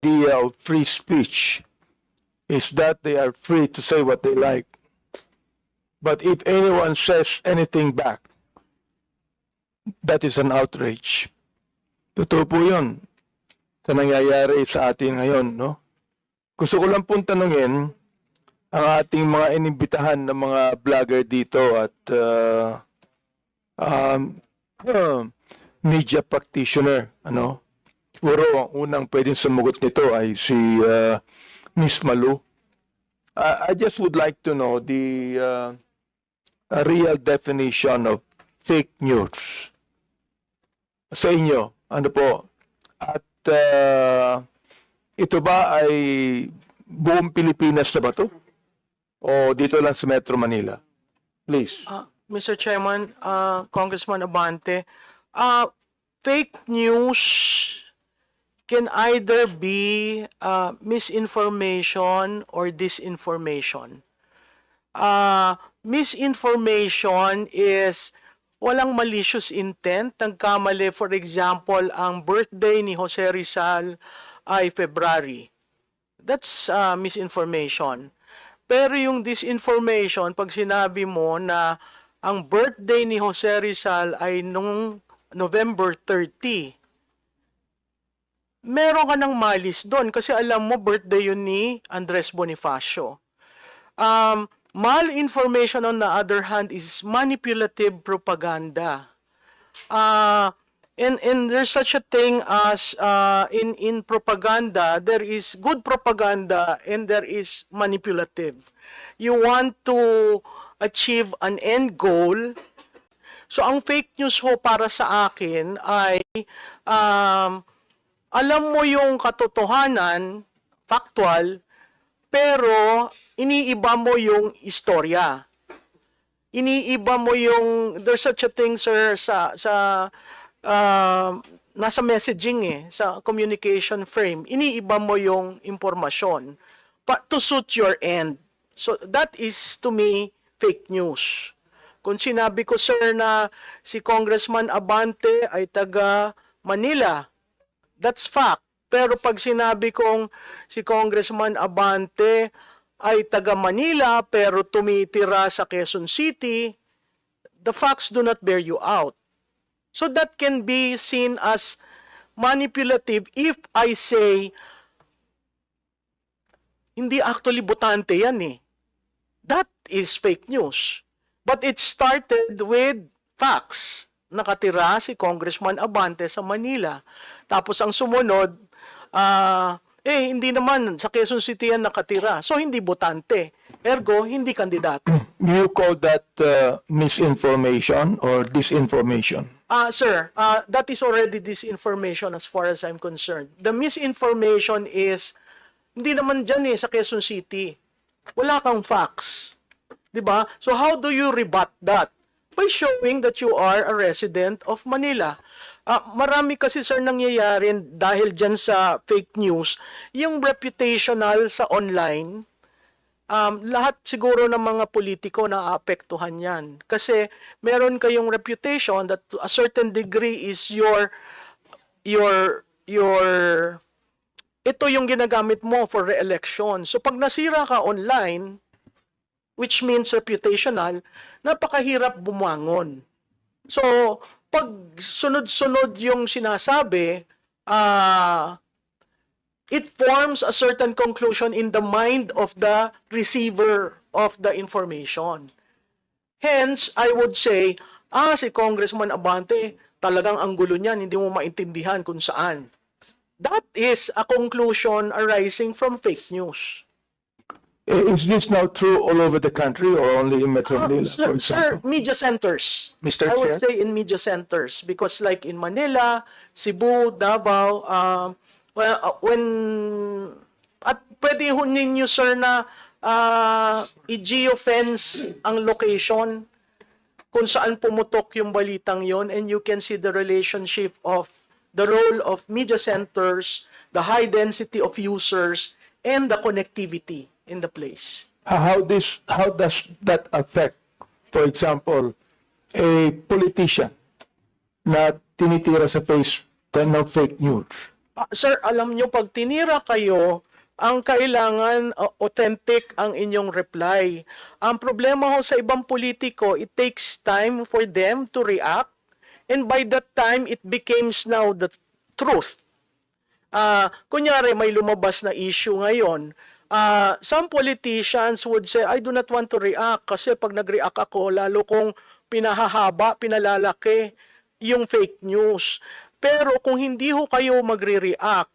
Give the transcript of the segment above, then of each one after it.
idea of free speech is that they are free to say what they like. But if anyone says anything back, that is an outrage. Totoo po yun sa nangyayari sa atin ngayon, no? Gusto ko lang pong tanungin ang ating mga inimbitahan ng mga vlogger dito at media practitioner, ano? Siguro ang unang pwedeng sumagot nito ay si Miss Malu. I just would like to know the real definition of fake news. Sa inyo, ano po? At ito ba ay buong Pilipinas na ba to? O dito lang sa Metro Manila? Please. Mr. Chairman, Congressman Abante, fake news can either be misinformation or disinformation. Misinformation is walang malicious intent. Nagkamali, for example, ang birthday ni Jose Rizal ay February. That's misinformation. Pero yung disinformation, pag sinabi mo na ang birthday ni Jose Rizal ay nung November 30, meron ka ng malis doon kasi alam mo birthday yun ni Andres Bonifacio. Malinformation on the other hand is manipulative propaganda. And there's such a thing as in propaganda, there is good propaganda and there is manipulative. You want to achieve an end goal. So ang fake news ho para sa akin ay alam mo yung katotohanan, factual, pero iniiba mo yung istorya. Iniiba mo yung, there's such a thing, sir, nasa messaging sa communication frame. Iniiba mo yung impormasyon to suit your end. So that is, to me, fake news. Kung sinabi ko, sir, na si Congressman Abante ay taga Manila, that's fact. Pero pag sinabi kong si Congressman Abante ay taga Manila pero tumitira sa Quezon City, the facts do not bear you out. So that can be seen as manipulative if I say, hindi actually botante yan eh. That is fake news. But it started with facts. Nakatira si Congressman Abante sa Manila. Tapos ang sumunod, hindi naman sa Quezon City yan nakatira. So hindi botante. Ergo, hindi kandidato. Do you call that misinformation or disinformation? Sir, that is already disinformation as far as I'm concerned. The misinformation is, hindi naman dyan sa Quezon City. Wala kang facts. Diba? So how do you rebut that? By showing that you are a resident of Manila. Marami kasi, sir, nangyayari dahil dyan sa fake news, yung reputational sa online, lahat siguro ng mga politiko na aapektuhan yan. Kasi meron kayong reputation that to a certain degree is ito yung ginagamit mo for re-election. So pag nasira ka online, which means reputational, napakahirap bumangon. So, pag sunod-sunod yung sinasabi, it forms a certain conclusion in the mind of the receiver of the information. Hence, I would say, si Congressman Abante, talagang ang gulo niyan, hindi mo maintindihan kung saan. That is a conclusion arising from fake news. Is this now true all over the country or only in Metro Manila, for example? Sir, media centers. Mr. I would Chair? say in media centers because like in Manila, Cebu, Davao, at pwede ho ninyo, sir, na i-geofence ang location kung saan pumutok yung balitang yon, and you can see the relationship of the role of media centers, the high density of users, and the connectivity in the place. How does that affect, for example, a politician na tinitira sa face ng fake news? Sir, alam nyo, pag tinira kayo, ang kailangan authentic ang inyong reply. Ang problema ho sa ibang politiko, it takes time for them to react, and by that time, it becomes now the truth. Kunyari, may lumabas na issue ngayon, some politicians would say, I do not want to react kasi pag nag-react ako, lalo kong pinahahaba, pinalalaki yung fake news. Pero kung hindi ho kayo magre-react,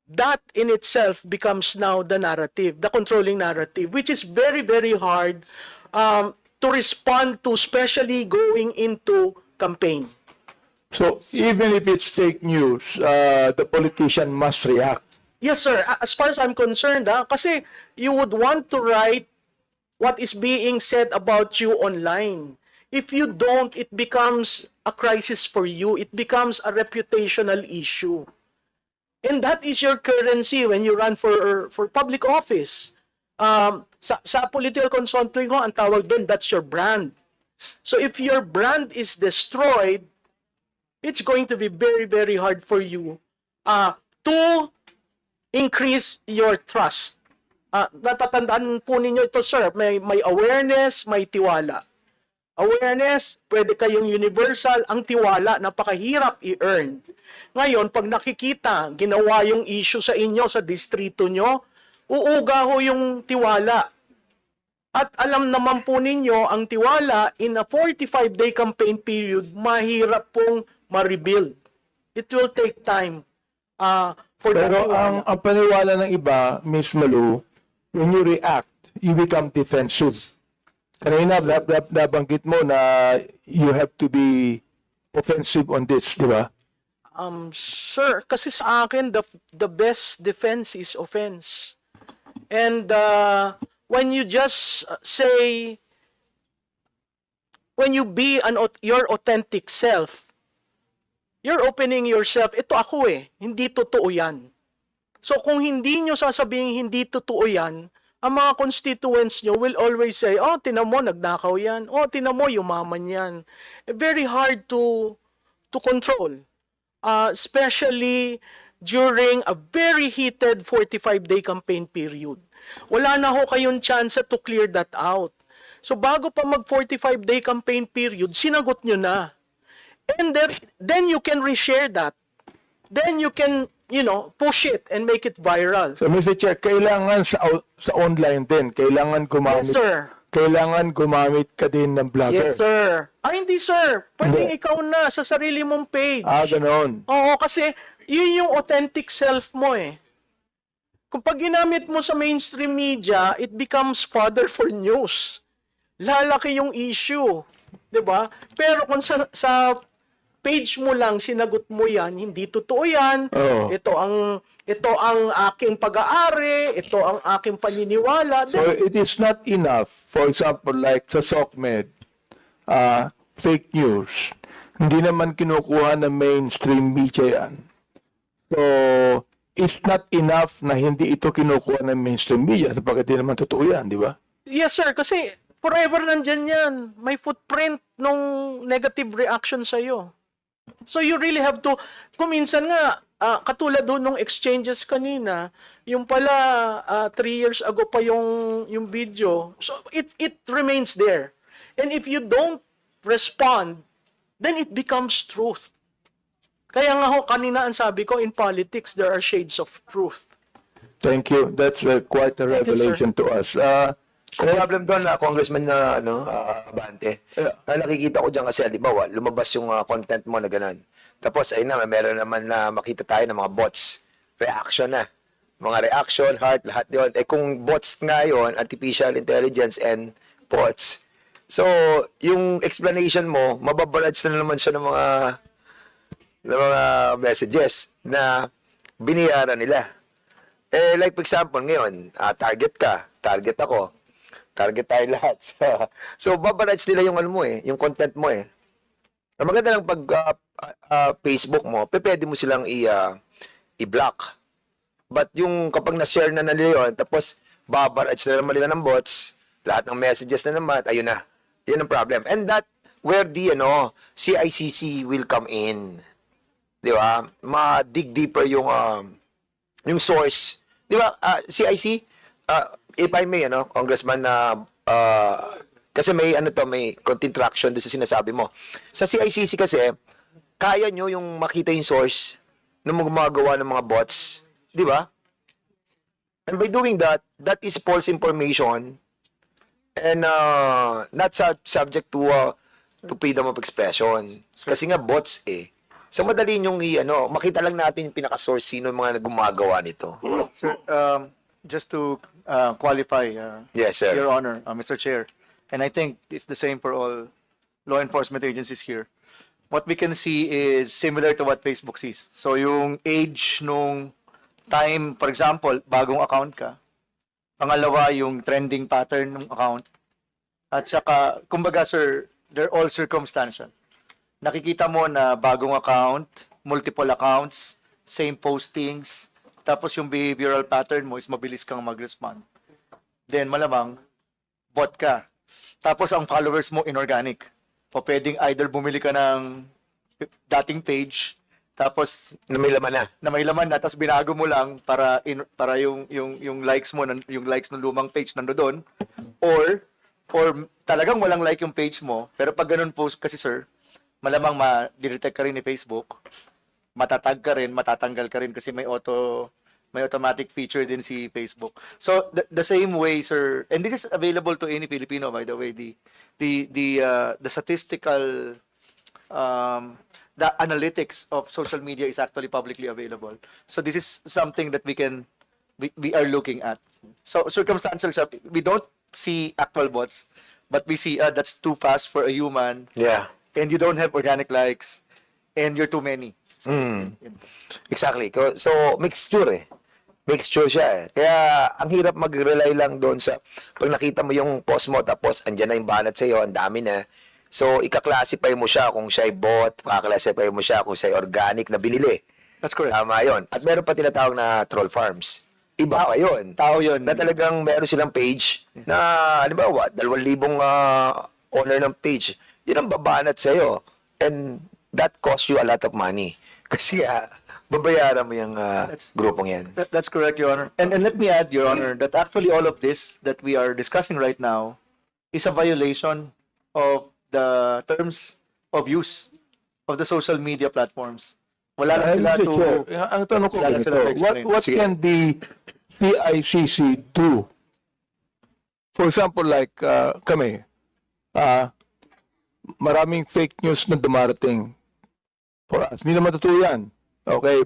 that in itself becomes now the narrative, the controlling narrative, which is very, very hard to respond to, especially going into campaign. So even if it's fake news, the politician must react. Yes, sir. As far as I'm concerned, kasi you would want to write what is being said about you online. If you don't, it becomes a crisis for you. It becomes a reputational issue. And that is your currency when you run for public office. Sa political consulting ho, ang tawag doon, that's your brand. So if your brand is destroyed, it's going to be very, very hard for you to increase your trust. Natatandaan po ninyo ito, sir. May awareness, may tiwala. Awareness, pwede kayong universal. Ang tiwala, napakahirap i-earn. Ngayon, pag nakikita, ginawa yung issue sa inyo, sa distrito nyo, uuga ho yung tiwala. At alam naman po ninyo, ang tiwala, in a 45-day campaign period, mahirap pong ma-rebuild. It will take time for the Pero tiwala. ang paniwala ng iba, Ms. Malu, when you react, you become defensive. Kanina, nabanggit mo na you have to be offensive on this, di ba? Sir, kasi sa akin, the best defense is offense. And when you just say, when you be your authentic self, you're opening yourself, ito ako hindi totoo yan. So kung hindi nyo sasabihin hindi totoo yan, ang mga constituents nyo will always say, oh, tinan mo, nagnakaw yan. Oh, tinan mo, yumaman yan. Very hard to control. Especially during a very heated 45-day campaign period. Wala na ho kayong chance to clear that out. So bago pa mag 45-day campaign period, sinagot nyo na. And then you can reshare that. Then you can, push it and make it viral. So, Mr. Chair, kailangan sa online din, kailangan gumamit. Yes, sir. Kailangan gumamit ka din ng vlogger. Yes, sir. Hindi, sir. Pwedeng Hindi. ikaw na sa sarili mong page. Ganon. Oo, kasi yun yung authentic self mo Kung pag ginamit mo sa mainstream media, it becomes fodder for news. Lalaki yung issue. 'Di ba? Pero kung sa page mo lang sinagot mo yan, hindi totoo yan. Oo. Ito ang aking pag-aari, ito ang aking paniniwala. So it is not enough, for example, like sa SOCMED, fake news. Hindi naman kinukuha ng mainstream media yan. So, it's not enough na hindi ito kinukuha ng mainstream media sapagkat di naman totoo yan, di ba? Yes, sir. Kasi forever nandyan yan. May footprint nung negative reaction sa'yo. So you really have to, kung minsan nga, katulad doon nung exchanges kanina, yung pala 3 years ago pa yung video. So it remains there. And if you don't respond, then it becomes truth. Kaya nga ho, kanina ang sabi ko, in politics, there are shades of truth. Thank you. That's quite a Thank you, revelation to us. Ang problem doon na Congressman na Abante. Yeah. Nakikita ko diyan kasi halimbawa lumabas yung content mo na gano'n. Tapos ayun na meron naman na makita tayo ng mga bots. Reaction na. Mga reaction, heart, lahat 'yon. Kung bots nga 'yon, artificial intelligence and bots. So, yung explanation mo, mababarage na naman siya ng mga messages na biniyaran nila. Like for example, ngayon, target ka, target ako. Target tayo lahat. So, babarage nila yung yung content mo Ang maganda lang pag Facebook mo, pwede mo silang i-block. But yung kapag na-share na nila yun, tapos babarage na naman nila ng bots, lahat ng messages na naman, ayun na. Yun ang problem. And that, where the CICC will come in. Di ba? Ma-dig deeper yung source. Di ba? CIC, if I may, Congressman, kasi may may konting traction doon sa sinasabi mo. Sa CICC kasi, kaya nyo yung makita yung source ng mga gumagawa ng mga bots. Di ba? And by doing that, that is false information and not subject to freedom of expression. Kasi nga bots eh. So madali yung makita lang natin yung pinaka-source sino yung mga gumagawa nito. Sir, just to qualify, Yes, sir. Your Honor, Mr. Chair, and I think it's the same for all law enforcement agencies here. What we can see is similar to what Facebook sees. So yung age nung time, for example, bagong account ka. Pangalawa, yung trending pattern ng account. At saka, kumbaga sir, they're all circumstantial. Nakikita mo na bagong account, multiple accounts, same postings, tapos yung behavioral pattern mo is mabilis kang mag-respond. Then malamang, bot ka. Tapos ang followers mo inorganic. O pwedeng either bumili ka ng dating page, tapos Na may laman na. na may laman na, tapos binago mo lang para yung likes mo, yung likes ng lumang page nandoon, or talagang walang like yung page mo, pero pag ganun post kasi sir, malamang ma-detect ka rin ni Facebook, matatag ka rin, matatanggal ka rin kasi may automatic feature din si Facebook. So the same way sir, and this is available to any Filipino by the way, the statistical the analytics of social media is actually publicly available. So this is something that we are looking at. So circumstantial siya, we don't see actual bots, but we see that's too fast for a human, Yeah. and you don't have organic likes, and you're too many. So, Exactly. So, mixture eh. Mixture siya eh. Kaya, ang hirap mag-rely lang doon sa, pag nakita mo yung post mo, tapos andyan na yung banat sa'yo, ang dami na. So, ika-classify mo siya kung siya ay bot, ika-classify mo siya kung siya ay organic na binili. that's correct. Tama yun. At meron pa tinatawag na troll farms. Iba pa yun. Tao yun. Na talagang meron silang page na, halimbawa, 2,000 owner ng page. Yun ang babanat sa'yo. And that costs you a lot of money. Kasi babayaran mo yung grupong yan. That's correct, Your Honor. And let me add, Your Honor, that actually all of this that we are discussing right now is a violation of the terms of use of the social media platforms. Wala lang sila Mr. to... Chair, ang tanong ko Wala lang ganito, sila to explain. what Sige. can the PICC do? For example, like kami, maraming fake news na dumarating for us. Hindi naman totoo yan. Okay,